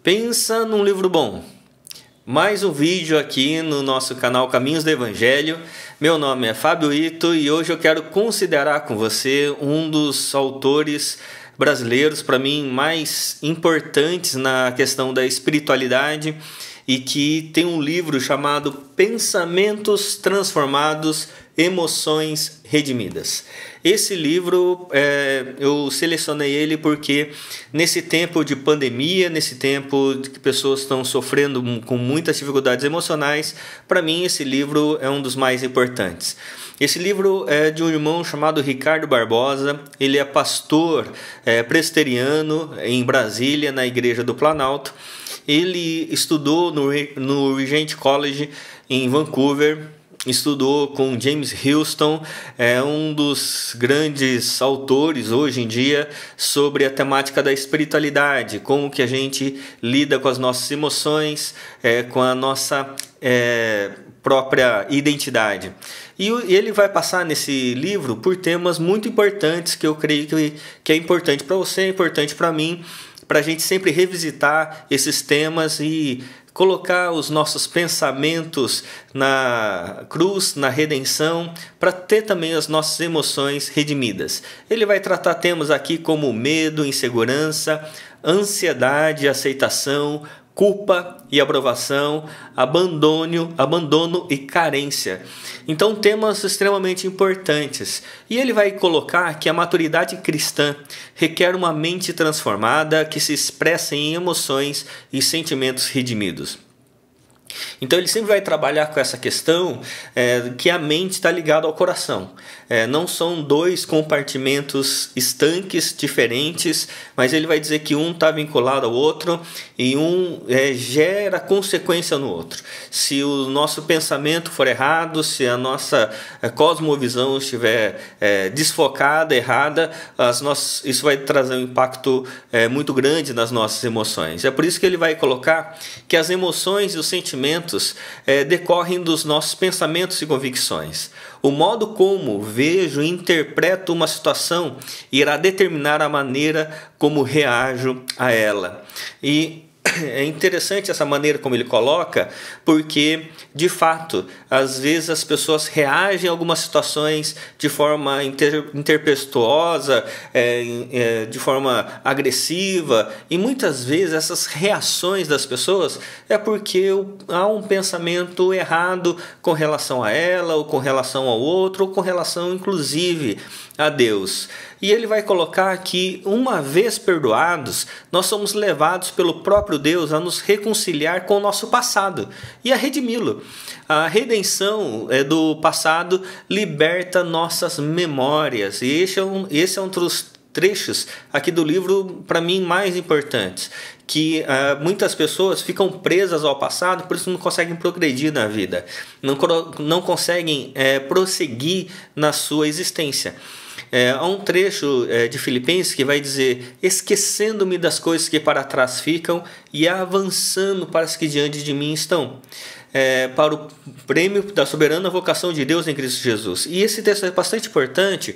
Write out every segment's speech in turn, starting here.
Pensa num livro bom. Mais um vídeo aqui no nosso canal Caminhos do Evangelho. Meu nome é Fábio Ito e hoje eu quero considerar com você um dos autores brasileiros, para mim, mais importantes na questão da espiritualidade e que tem um livro chamado Pensamentos Transformados, Emoções Redimidas. Esse livro, eu selecionei ele porque nesse tempo de pandemia, nesse tempo que pessoas estão sofrendo com muitas dificuldades emocionais, para mim esse livro é um dos mais importantes. Esse livro é de um irmão chamado Ricardo Barbosa. Ele é pastor presbiteriano em Brasília, na Igreja do Planalto. Ele estudou no Regent College em Vancouver, estudou com James Houston, é um dos grandes autores hoje em dia sobre a temática da espiritualidade, como que a gente lida com as nossas emoções, com a nossa própria identidade. E ele vai passar nesse livro por temas muito importantes que eu creio que é importante para você, é importante para mim, para a gente sempre revisitar esses temas e colocar os nossos pensamentos na cruz, na redenção, para ter também as nossas emoções redimidas. Ele vai tratar temas aqui como medo, insegurança, ansiedade, aceitação, culpa e aprovação, abandono e carência. Então, temas extremamente importantes. E ele vai colocar que a maturidade cristã requer uma mente transformada que se expressa em emoções e sentimentos redimidos. Então ele sempre vai trabalhar com essa questão que a mente está ligada ao coração. Não são dois compartimentos estanques diferentes, mas ele vai dizer que um está vinculado ao outro e um gera consequência no outro. Se o nosso pensamento for errado, se a nossa cosmovisão estiver desfocada, errada, isso vai trazer um impacto muito grande nas nossas emoções. É por isso que ele vai colocar que as emoções e os sentimentos decorrem dos nossos pensamentos e convicções. O modo como vejo e interpreto uma situação irá determinar a maneira como reajo a ela. E é interessante essa maneira como ele coloca, porque, de fato, às vezes as pessoas reagem a algumas situações de forma interpestuosa, de forma agressiva, e muitas vezes essas reações das pessoas é porque há um pensamento errado com relação a ela, ou com relação ao outro, ou com relação, inclusive, a Deus. E ele vai colocar que, uma vez perdoados, nós somos levados pelo próprio Deus a nos reconciliar com o nosso passado e a redimi-lo. A redenção do passado liberta nossas memórias. E esse é um dos trechos aqui do livro, para mim, mais importantes. Que muitas pessoas ficam presas ao passado, por isso não conseguem progredir na vida. Não conseguem prosseguir na sua existência. Há um trecho de Filipenses que vai dizer: esquecendo-me das coisas que para trás ficam e avançando para as que diante de mim estão, para o prêmio da soberana vocação de Deus em Cristo Jesus. E esse texto é bastante importante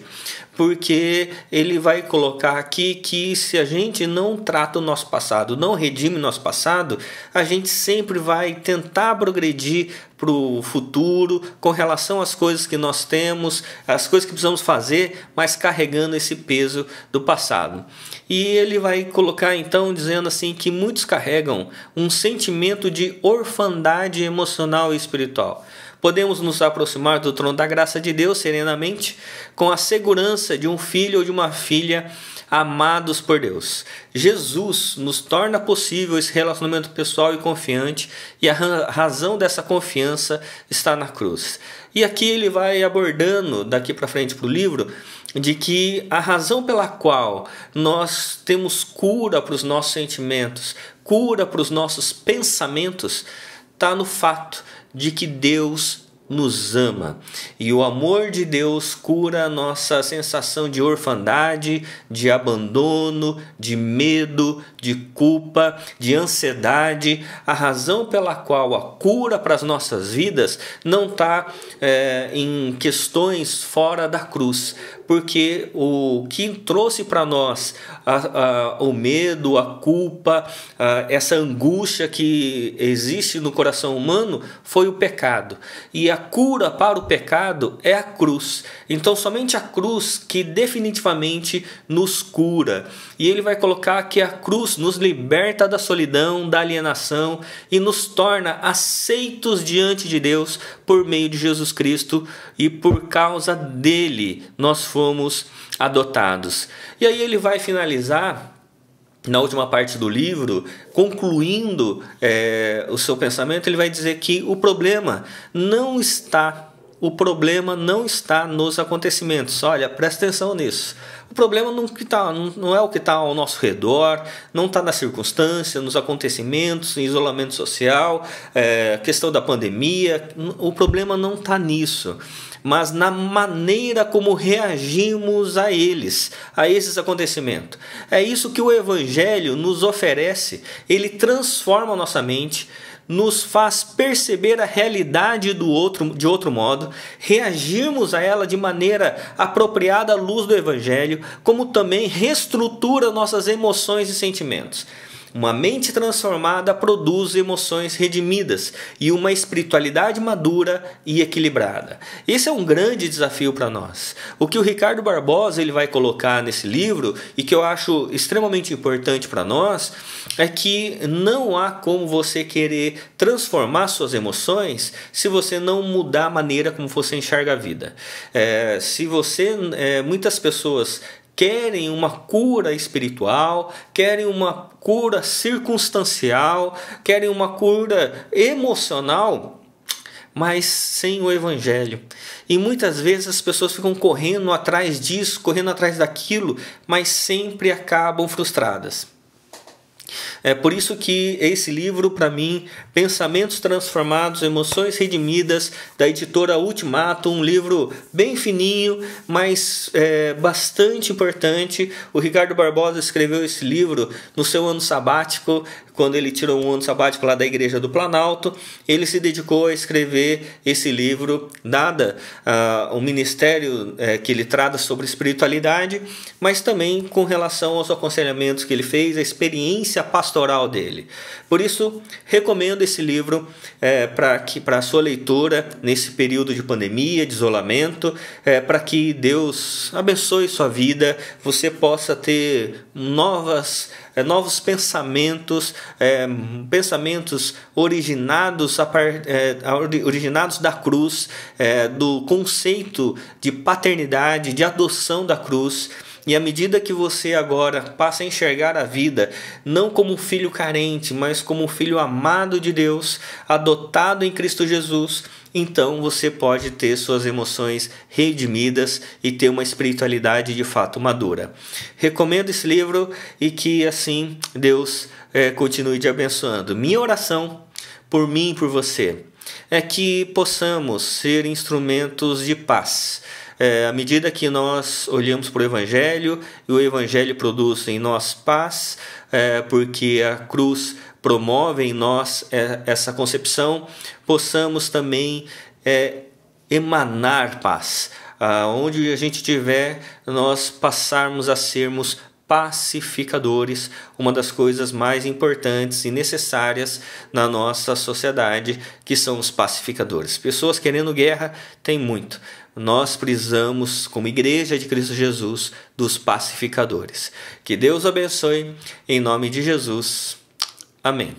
porque ele vai colocar aqui que se a gente não trata o nosso passado, não redime o nosso passado, a gente sempre vai tentar progredir para o futuro com relação às coisas que nós temos, as coisas que precisamos fazer, mas carregando esse peso do passado. E ele vai colocar então dizendo assim que muitos carregam um sentimento de orfandade emocional e espiritual. Podemos nos aproximar do trono da graça de Deus serenamente, com a segurança de um filho ou de uma filha amados por Deus. Jesus nos torna possível esse relacionamento pessoal e confiante, e a razão dessa confiança está na cruz. E aqui ele vai abordando, daqui para frente para o livro, de que a razão pela qual nós temos cura para os nossos sentimentos, cura para os nossos pensamentos, está no fato de que Deus nos ama. E o amor de Deus cura a nossa sensação de orfandade, de abandono, de medo, de culpa, de ansiedade. A razão pela qual a cura para as nossas vidas não está em questões fora da cruz. porque o que trouxe para nós o medo, a culpa, essa angústia que existe no coração humano foi o pecado. E a cura para o pecado é a cruz. Então somente a cruz que definitivamente nos cura. E ele vai colocar que a cruz nos liberta da solidão, da alienação e nos torna aceitos diante de Deus por meio de Jesus Cristo, e por causa dele nós fomos adotados. E aí ele vai finalizar na última parte do livro, concluindo o seu pensamento. Ele vai dizer que o problema não está nos acontecimentos. Olha, presta atenção nisso. O problema não é o que está ao nosso redor, não está na circunstância, nos acontecimentos, em isolamento social, questão da pandemia. O problema não está nisso, mas na maneira como reagimos a esses acontecimentos. É isso que o Evangelho nos oferece. Ele transforma a nossa mente, nos faz perceber a realidade de outro modo, reagirmos a ela de maneira apropriada à luz do Evangelho, como também reestrutura nossas emoções e sentimentos. Uma mente transformada produz emoções redimidas e uma espiritualidade madura e equilibrada. Esse é um grande desafio para nós. O que o Ricardo Barbosa ele vai colocar nesse livro, e que eu acho extremamente importante para nós, é que não há como você querer transformar suas emoções se você não mudar a maneira como você enxerga a vida. Muitas pessoas querem uma cura espiritual, querem uma cura circunstancial, querem uma cura emocional, mas sem o Evangelho. E muitas vezes as pessoas ficam correndo atrás disso, correndo atrás daquilo, mas sempre acabam frustradas. É por isso que esse livro, para mim, Pensamentos Transformados, Emoções Redimidas, da editora Ultimato, um livro bem fininho, mas bastante importante. O Ricardo Barbosa escreveu esse livro no seu ano sabático, quando ele tirou um ano sabático lá da Igreja do Planalto. Ele se dedicou a escrever esse livro, dada o ministério que ele trata sobre espiritualidade, mas também com relação aos aconselhamentos que ele fez, a experiência pastoral dele. Por isso, recomendo esse livro para a sua leitura nesse período de pandemia, de isolamento, para que Deus abençoe sua vida, você possa ter novos pensamentos, pensamentos originados da cruz, do conceito de paternidade, de adoção da cruz. E à medida que você agora passa a enxergar a vida não como um filho carente, mas como um filho amado de Deus, adotado em Cristo Jesus, então você pode ter suas emoções redimidas e ter uma espiritualidade de fato madura. Recomendo esse livro e que assim Deus continue te abençoando. Minha oração por mim e por você é que possamos ser instrumentos de paz. À medida que nós olhamos para o Evangelho, e o Evangelho produz em nós paz, porque a cruz promove em nós essa concepção, possamos também emanar paz. Onde a gente estiver, nós passarmos a sermos pacificadores, uma das coisas mais importantes e necessárias na nossa sociedade, que são os pacificadores. Pessoas querendo guerra tem muito. Nós precisamos, como Igreja de Cristo Jesus, dos pacificadores. Que Deus abençoe, em nome de Jesus. Amém.